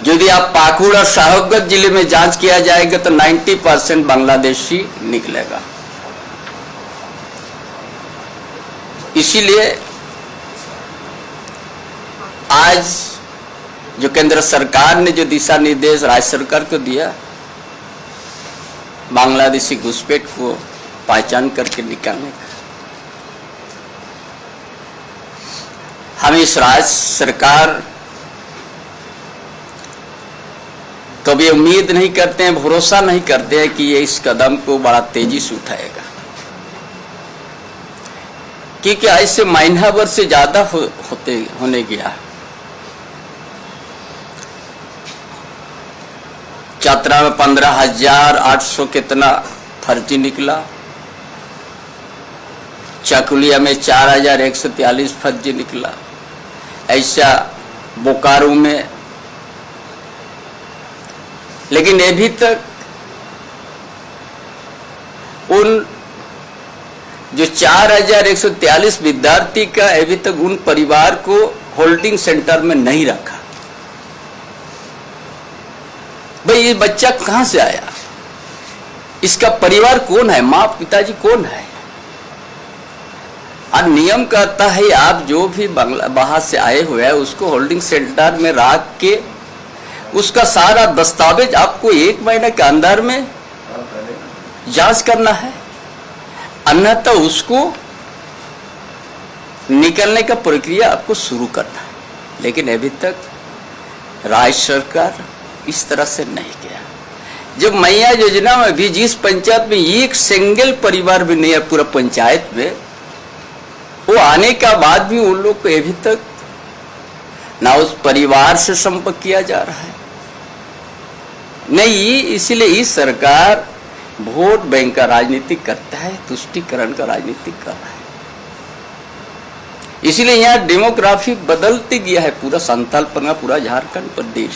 यदि आप पाकुड़ और साहिबगंज जिले में जांच किया जाएगा तो 90% बांग्लादेशी निकलेगा। इसीलिए आज जो केंद्र सरकार ने जो दिशा निर्देश राज्य सरकार को दिया, बांग्लादेशी घुसपैठ को पहचान करके निकालने का, हम इस राज्य सरकार कभी उम्मीद नहीं करते हैं, भरोसा नहीं करते हैं कि ये इस कदम को बड़ा तेजी से उठाएगा, क्योंकि ऐसे महीना भर से ज्यादा होने गया। चतरा में 15,800 कितना फर्जी निकला, चकुलिया में 4,143 फर्जी निकला, ऐसा बोकारो में। लेकिन अभी तक उन जो 4,143 विद्यार्थी का अभी तक उन परिवार को होल्डिंग सेंटर में नहीं रखा। भाई ये बच्चा कहां से आया, इसका परिवार कौन है, माँ पिताजी कौन है। और नियम कहता है आप जो भी बाहर से आए हुए हैं उसको होल्डिंग सेंटर में रख के उसका सारा दस्तावेज आपको 1 महीने के अंदर में जांच करना है, अन्यथा उसको निकलने का प्रक्रिया आपको शुरू करना है। लेकिन अभी तक राज्य सरकार इस तरह से नहीं किया। जब मैया योजना में भी जिस पंचायत में एक सिंगल परिवार भी नहीं है पूरा पंचायत में, वो आने का बाद भी उन लोग को अभी तक ना उस परिवार से संपर्क किया जा रहा है नहीं। इसलिए इस सरकार वोट बैंक का राजनीति करता है, तुष्टीकरण का राजनीति कर रहा है। इसलिए यहाँ डेमोग्राफी बदलते गया है पूरा संथालपना, पूरा झारखंड प्रदेश।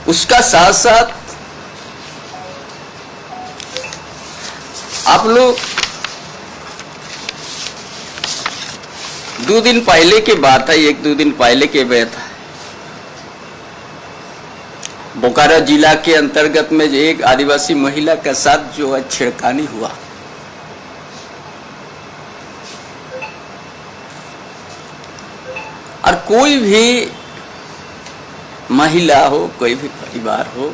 उसका साथ साथ आप लोग 2 दिन पहले की बात है, 1-2 दिन पहले की बात है, बोकारो जिला के अंतर्गत में एक आदिवासी महिला के साथ जो है छेड़खानी हुआ। और कोई भी महिला हो, कोई भी परिवार हो,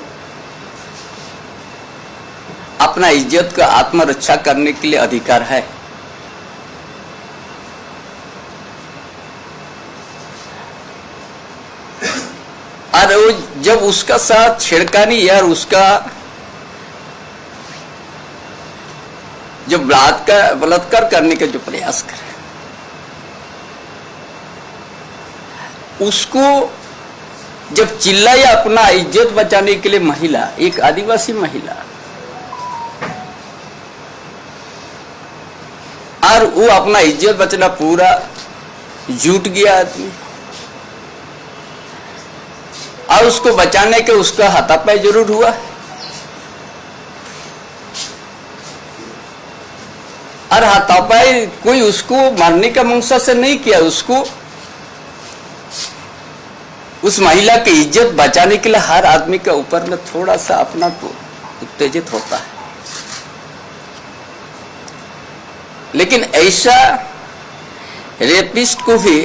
अपना इज्जत का आत्मरक्षा करने के लिए अधिकार है। और जब उसका साथ छेड़खानी यार उसका जब बलात्कार करने का जो प्रयास करे, उसको जब चिल्लाया अपना इज्जत बचाने के लिए महिला, एक आदिवासी महिला, और वो अपना इज्जत बचना पूरा जुट गया आदमी, और उसको बचाने के उसका हाथापाई जरूर हुआ। और हाथापाई कोई उसको मारने का मंशा से नहीं किया, उसको उस महिला की इज्जत बचाने के लिए हर आदमी के ऊपर में थोड़ा सा अपना तो उत्तेजित होता है। लेकिन ऐसा रेपिस्ट को भी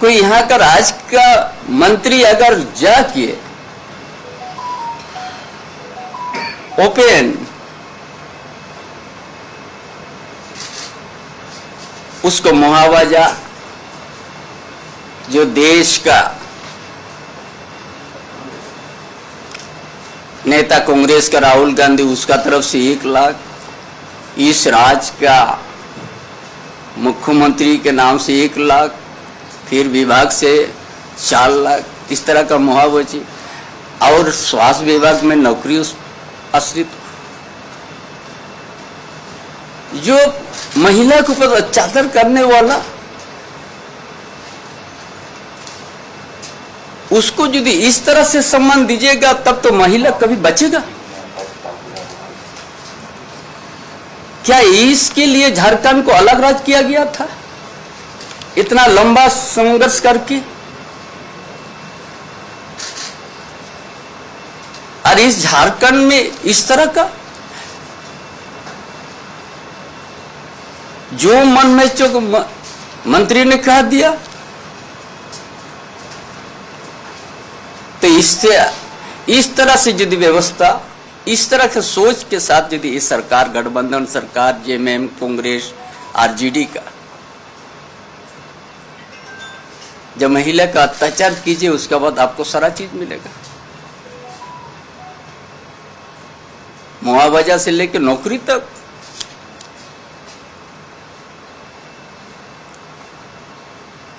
कोई यहाँ का राज्य का मंत्री अगर जाके ओपन उसको मुआवजा जो देश का नेता कांग्रेस का राहुल गांधी, उसका तरफ से 1 लाख, इस राज्य का मुख्यमंत्री के नाम से 1 लाख, फिर विभाग से 4 लाख, इस तरह का मुआवजा, और स्वास्थ्य विभाग में नौकरी आश्रित जो महिला के ऊपर अत्याचार करने वाला, उसको यदि इस तरह से सम्मान दीजिएगा तब तो महिला कभी बचेगा क्या? इसके लिए झारखंड को अलग राज्य किया गया था? इतना लंबा संघर्ष करके, और इस झारखंड में इस तरह का जो मन में चुक मंत्री ने कह दिया, तो इससे इस तरह से यदि व्यवस्था, इस तरह के सोच के साथ यदि ये सरकार, गठबंधन सरकार, जेएमएम, कांग्रेस, आरजेडी का, जब महिला का अत्याचार कीजिए उसके बाद आपको सारा चीज मिलेगा, मुआवजा से लेकर नौकरी तक।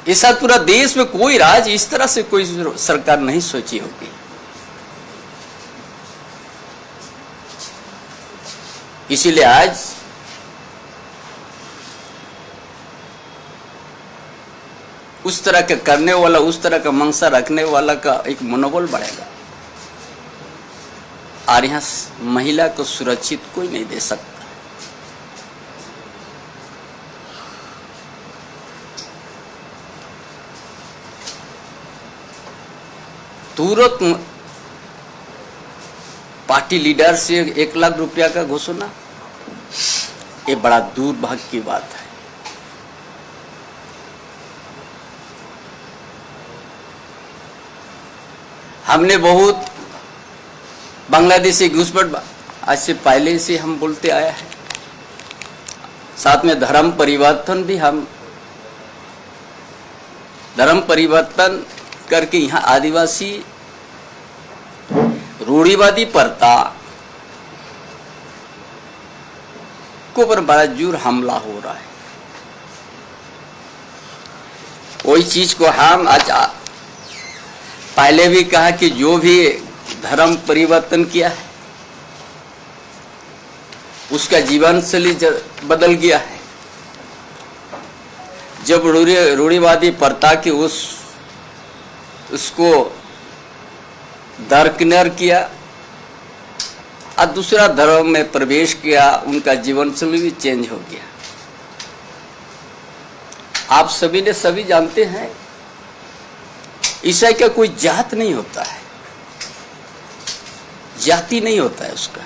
ऐसा पूरा देश में कोई राज्य इस तरह से कोई सरकार नहीं सोची होगी। इसीलिए आज उस तरह के करने वाला, उस तरह का मंशा रखने वाला का एक मनोबल बढ़ेगा, और यहां महिला को सुरक्षित कोई नहीं दे सकता। तुरंत पार्टी लीडर से 1 लाख रुपया का घोषणा, ये बड़ा दुर्भाग्य की बात है। हमने बहुत बांग्लादेशी घुसपैठ आज से पहले से हम बोलते आया है, साथ में धर्म परिवर्तन भी, हम धर्म परिवर्तन करके यहाँ आदिवासी रूढ़िवादी प्रथा को पर बड़ा जोर हमला हो रहा है। वही चीज को हम आज पहले भी कहा कि जो भी धर्म परिवर्तन किया है उसका जीवन शैली बदल गया है। जब रूढ़िवादी प्रथा की उसको दरकिनार किया और दूसरा धर्म में प्रवेश किया, उनका जीवन शैली भी चेंज हो गया। आप सभी ने सभी जानते हैं ईसाई का कोई जात नहीं होता है, जाति नहीं होता है उसका।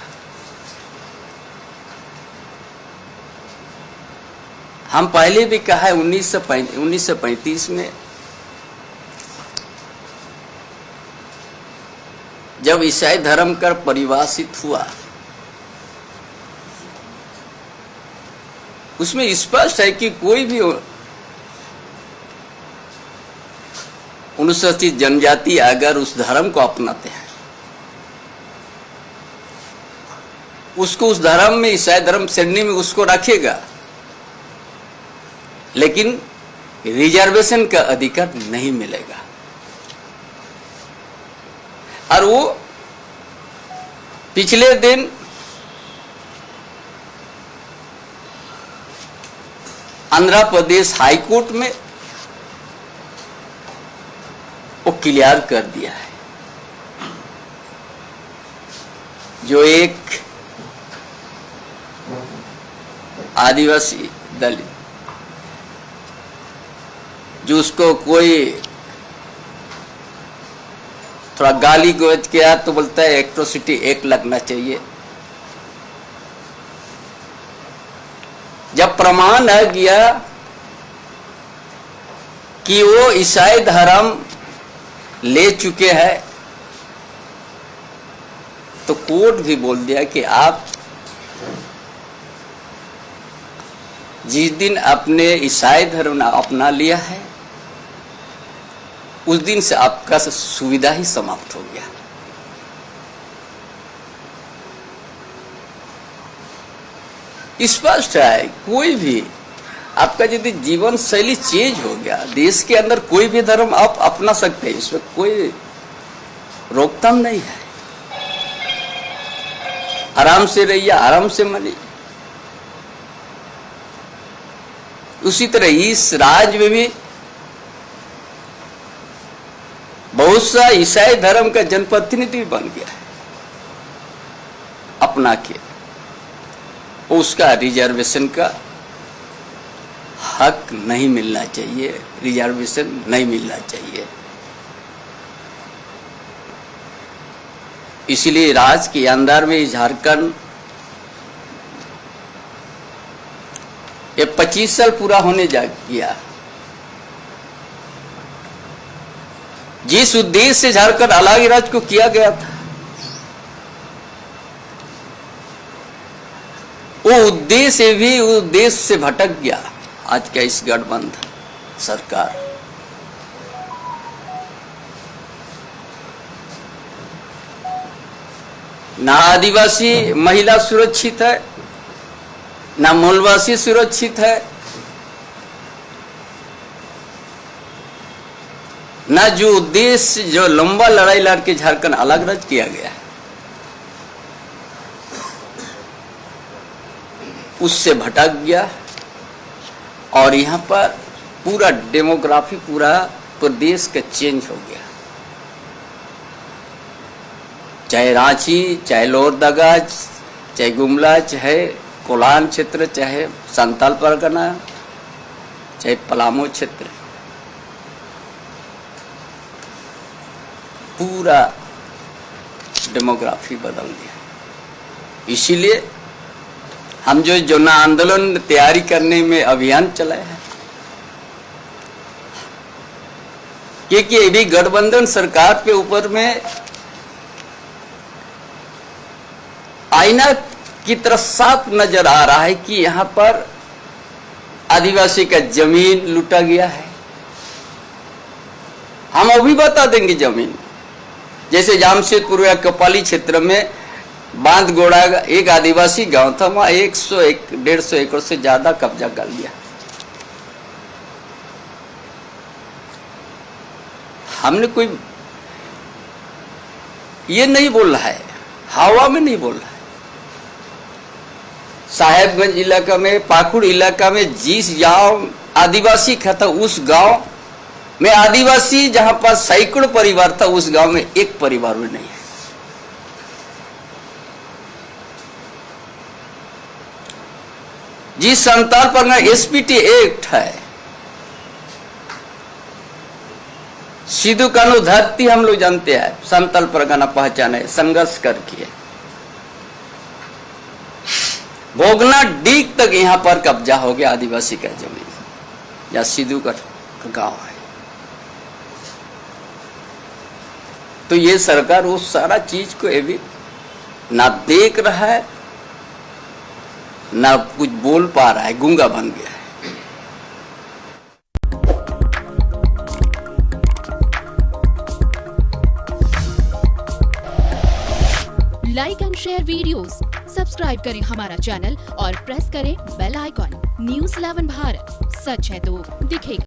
हम पहले भी कहा है 1935 में जब ईसाई धर्म का परिभाषित हुआ, उसमें स्पष्ट है कि कोई भी अनुसूचित जनजाति अगर उस धर्म को अपनाते हैं, उसको उस धर्म में, ईसाई धर्म श्रेणी में उसको रखेगा, लेकिन रिजर्वेशन का अधिकार नहीं मिलेगा। और वो पिछले दिन आंध्र प्रदेश हाई कोर्ट में वो क्लियर कर दिया है। जो एक आदिवासी दलित जो उसको कोई थोड़ा गाली गलौज किया तो बोलता है एट्रोसिटी एक्ट लगना चाहिए। जब प्रमाण आ गया कि वो ईसाई धर्म ले चुके हैं, तो कोर्ट भी बोल दिया कि आप जिस दिन अपने ईसाई धर्म अपना लिया है उस दिन से आपका सुविधा ही समाप्त हो गया। स्पष्ट है, कोई भी आपका यदि जीवन शैली चेंज हो गया, देश के अंदर कोई भी धर्म आप अपना सकते हैं, इसमें कोई रोकथाम नहीं है। आराम से रहिए, आराम से मनिए। उसी तरह इस राज्य में भी बहुत सा ईसाई धर्म का जनप्रतिनिधि बन गया है अपना के, उसका रिजर्वेशन का हक नहीं मिलना चाहिए, रिजर्वेशन नहीं मिलना चाहिए। इसलिए राज्य के अंदर में झारखंड ये 25 साल पूरा होने जा गया। जिस उद्देश्य से झारखंड अलग राज्य को किया गया था, वो उद्देश्य भी उद्देश्य से भटक गया आज का इस गठबंधन सरकार। ना आदिवासी महिला सुरक्षित है, ना मूलवासी सुरक्षित है, ना जो उद्देश्य जो लंबा लड़ाई लड़ के झारखंड अलग राज्य किया गया है उससे भटक गया। और यहाँ पर पूरा डेमोग्राफी पूरा प्रदेश का चेंज हो गया। चाहे रांची, चाहे लोहरदगा, चाहे गुमला, चाहे कोलान क्षेत्र, चाहे संताल परगना, चाहे पलामू क्षेत्र, पूरा डेमोग्राफी बदल गया। इसीलिए हम जो जन आंदोलन तैयारी करने में अभियान चलाए हैं, क्योंकि ये भी गठबंधन सरकार के ऊपर में आईना की तरह साफ नजर आ रहा है कि यहाँ पर आदिवासी का जमीन लूटा गया है। हम अभी बता देंगे जमीन, जैसे जामशेदपुर या कपाली क्षेत्र में बांध गोड़ा एक आदिवासी गांव था, वहां 100-150 एकड़ से ज्यादा कब्जा कर लिया। हमने कोई ये नहीं बोल रहा है, हवा में नहीं बोल रहा है। साहेबगंज इलाका में, पाकुड़ इलाका में जिस गांव आदिवासी का था, उस गांव में आदिवासी जहां पर सैकड़ों परिवार था, उस गांव में एक परिवार भी नहीं है। जिस संताल परगना एसपीटी एक्ट है, सिद्धू कानू धरती हम लोग जानते हैं, संताल परगना पहचाने संघर्ष करके भोगना डीग तक यहाँ पर कब्जा हो गया आदिवासी का जमीन, या सिद्धू का गांव है। तो ये सरकार वो सारा चीज को ये भी ना देख रहा है, ना कुछ बोल पा रहा है, गूंगा बन गया है। Like and share videos, subscribe करें हमारा चैनल और प्रेस करें बेल आइकॉन। न्यूज़ 11 भारत, सच है तो दिखेगा।